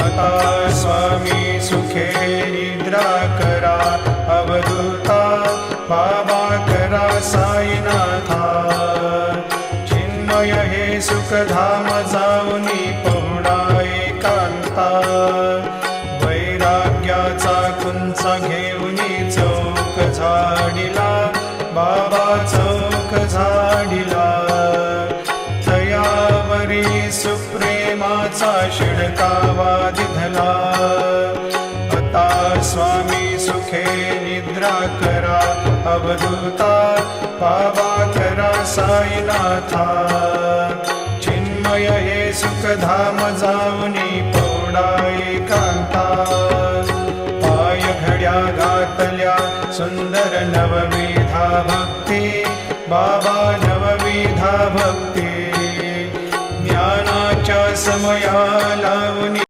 आता स्वामी सुखे निद्रा करा अवधूता बाबा करा साईनाथा चिन्मय हे सुखधाम जाऊनी पहुडा एकांता वैराग्याचा कुंचा घेऊनी चौक झाडिला बाबा चौक झाडिला तयावरी सुप्रेमाचा शिडकावा दिधला आता स्वामी सुखे निद्रा करा अवधूता बाबा करा साईनाथा चिन्मय हे सुखधाम जाऊनी पौडा एकांता पाय घड्या घातल्या सुंदर नवविधा भक्ती बाबा नवविधा भक्ती ज्ञानाच्या समयाला